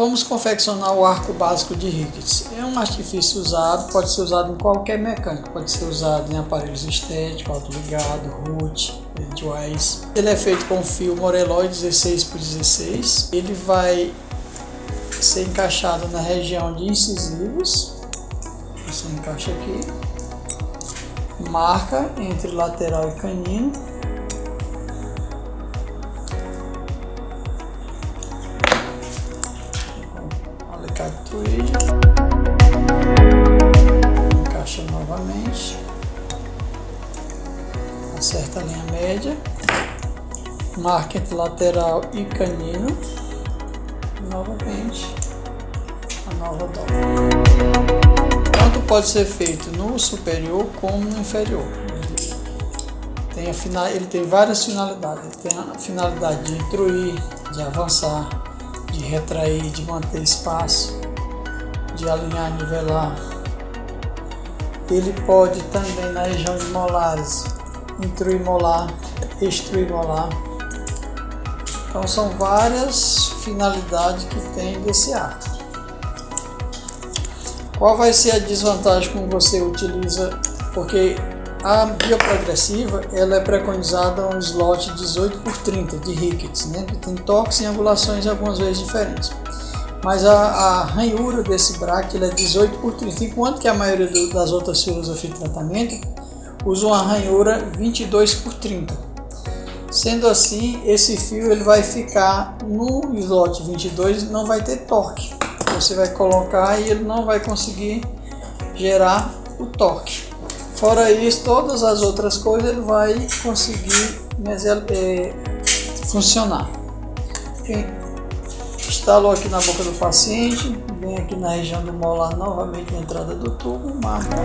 Vamos confeccionar o arco básico de Ricketts. É um artifício usado, pode ser usado em qualquer mecânica, pode ser usado em aparelhos estéticos, autoligado, root, edgewise. Ele é feito com fio Morelloy 16x16. Ele vai ser encaixado na região de incisivos. Você encaixa aqui, marca entre lateral e canino. Encaixa novamente, acerta a linha média, marca entre lateral e canino, novamente a nova dobra. Tanto pode ser feito no superior como no inferior. Ele tem várias finalidades. Ele tem a finalidade de intruir, de avançar, de retrair, de manter espaço, de alinhar e nivelar. Ele pode também, na região de molares, intruir molar, extruir molar. Então são várias finalidades que tem desse arco. Qual vai ser a desvantagem quando você utiliza? Porque a bioprogressiva ela é preconizada um slot 18x30 de Ricketts, né? Que tem torques e angulações algumas vezes diferentes. Mas a ranhura desse bracket ele é 18x30, enquanto que a maioria das outras filosofias de tratamento usa uma ranhura 22x30. Sendo assim, esse fio ele vai ficar no slot 22 e não vai ter torque. Você vai colocar e ele não vai conseguir gerar o torque. Fora isso, todas as outras coisas ele vai conseguir funcionar. Instalou aqui na boca do paciente, vem aqui na região do molar novamente na entrada do tubo, marca.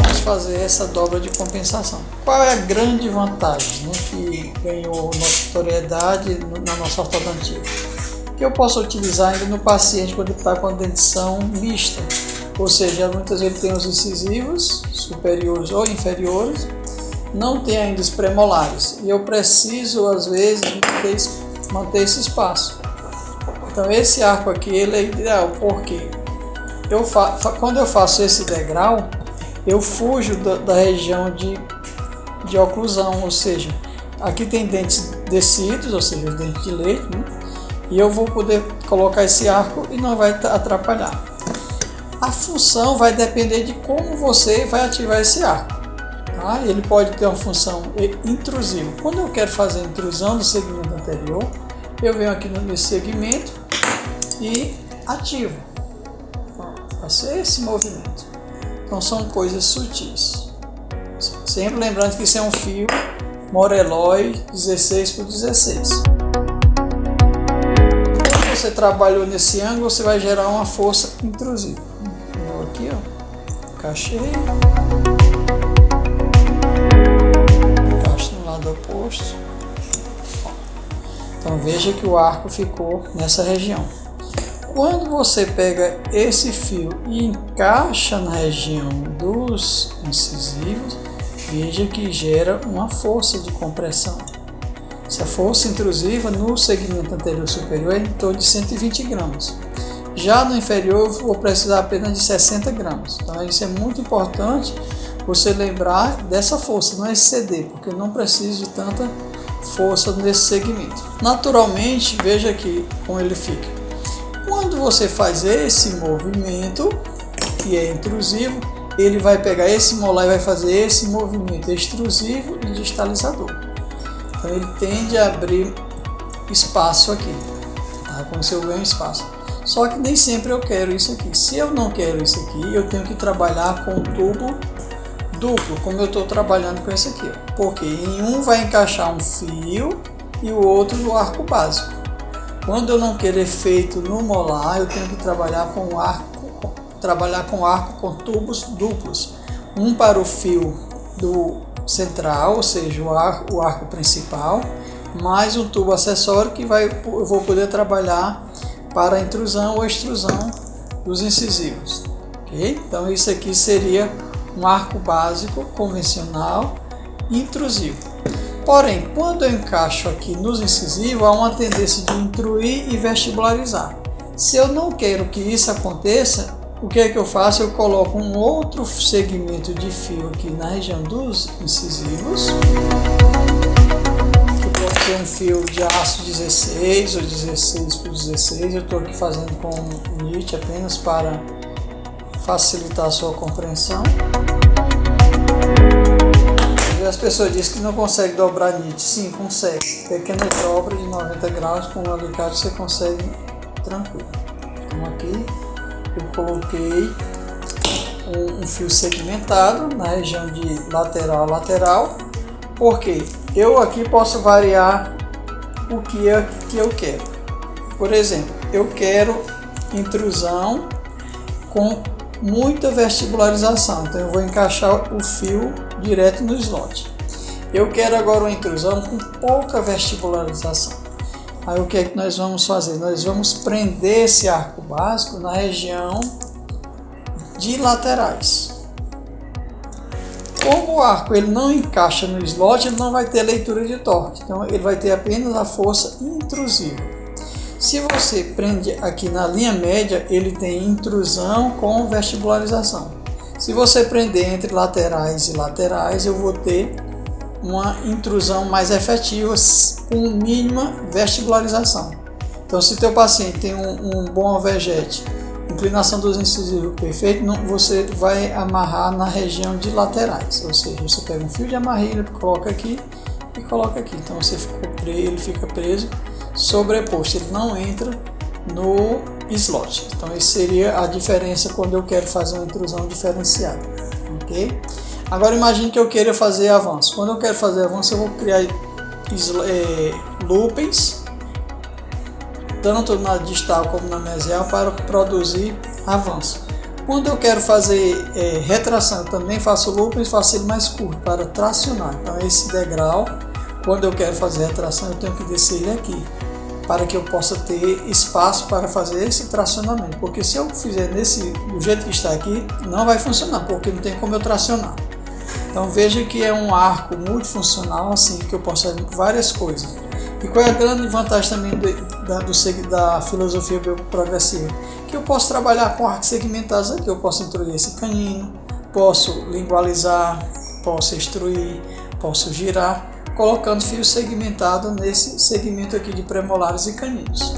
Vamos fazer essa dobra de compensação. Qual é a grande vantagem, né, que ganhou notoriedade na nossa ortodontia? Que eu posso utilizar ainda no paciente quando ele está com a dentição mista, ou seja, muitas vezes ele tem os incisivos superiores ou inferiores, não tem ainda os premolares e eu preciso às vezes manter esse espaço. Então esse arco aqui ele é ideal porque quando eu faço esse degrau eu fujo da região de oclusão, ou seja, aqui tem dentes descidos, ou seja, os dentes de leite, né? E eu vou poder colocar esse arco e não vai atrapalhar. A função vai depender de como você vai ativar esse arco. Tá? Ele pode ter uma função intrusiva. Quando eu quero fazer a intrusão do segmento anterior, eu venho aqui nesse segmento e ativo. Faço esse movimento. Então são coisas sutis. Sempre lembrando que isso é um fio Morelloy 16x16. Quando você trabalhou nesse ângulo, você vai gerar uma força intrusiva. Vou aqui, ó, encaixei. Encaixo no lado oposto. Então veja que o arco ficou nessa região. Quando você pega esse fio e encaixa na região dos incisivos, veja que gera uma força de compressão. Essa força intrusiva no segmento anterior superior é em torno de 120 gramas. Já no inferior eu vou precisar apenas de 60 gramas. Então isso é muito importante você lembrar dessa força, não é exceder, porque eu não preciso de tanta força nesse segmento. Naturalmente, veja aqui como ele fica. Quando você faz esse movimento, que é intrusivo, ele vai pegar esse molar e vai fazer esse movimento extrusivo e distalizador. Então ele tende a abrir espaço aqui, tá? Como se eu ganho espaço. Só que nem sempre eu quero isso aqui. Se eu não quero isso aqui, eu tenho que trabalhar com o tubo duplo, como eu estou trabalhando com esse aqui. Ó. Porque em um vai encaixar um fio e o outro no arco básico. Quando eu não quero efeito no molar, eu tenho que trabalhar com arco com tubos duplos. Um para o fio do central, ou seja, o arco principal, mais um tubo acessório que eu vou poder trabalhar para a intrusão ou extrusão dos incisivos. Okay? Então isso aqui seria um arco básico convencional intrusivo. Porém, quando eu encaixo aqui nos incisivos, há uma tendência de intruir e vestibularizar. Se eu não quero que isso aconteça, o que é que eu faço? Eu coloco um outro segmento de fio aqui na região dos incisivos, que pode ser um fio de aço 16 ou 16 por 16. Eu estou aqui fazendo com NIT apenas para facilitar a sua compreensão. As pessoas dizem que não consegue dobrar NIT. Sim, consegue. Pequena dobra de 90 graus com um alicate você consegue tranquilo. Então aqui eu coloquei um fio segmentado na região de lateral a lateral, porque eu aqui posso variar o que eu quero. Por exemplo, eu quero intrusão com muita vestibularização, então eu vou encaixar o fio direto no slot. Eu quero agora uma intrusão com pouca vestibularização. Aí o que é que nós vamos fazer? Nós vamos prender esse arco básico na região de laterais. Como o arco ele não encaixa no slot, ele não vai ter leitura de torque, então ele vai ter apenas a força intrusiva. Se você prende aqui na linha média, ele tem intrusão com vestibularização. Se você prender entre laterais e laterais, eu vou ter uma intrusão mais efetiva com mínima vestibularização. Então, se teu paciente tem um bom alvejete, inclinação dos incisivos perfeito, você vai amarrar na região de laterais. Ou seja, você pega um fio de amarrilha, coloca aqui e coloca aqui. Então, ele fica preso, sobreposto, ele não entra no slot. Então essa seria a diferença quando eu quero fazer uma intrusão diferenciada, ok? Agora imagine que eu queira fazer avanço. Quando eu quero fazer avanço, eu vou criar loopings tanto na distal como na mesial para produzir avanço. Quando eu quero fazer retração, eu também faço loopings, faço ele mais curto para tracionar. Então esse degrau, quando eu quero fazer retração, eu tenho que descer ele aqui, para que eu possa ter espaço para fazer esse tracionamento, porque se eu fizer do jeito que está aqui, não vai funcionar, porque não tem como eu tracionar. Então veja que é um arco multifuncional, assim, que eu posso fazer várias coisas. E qual é a grande vantagem também da filosofia progressiva? Que eu posso trabalhar com arcos segmentados aqui, eu posso introduzir esse canino, posso lingualizar, posso extruir, posso girar, colocando fio segmentado nesse segmento aqui de premolares e caninos.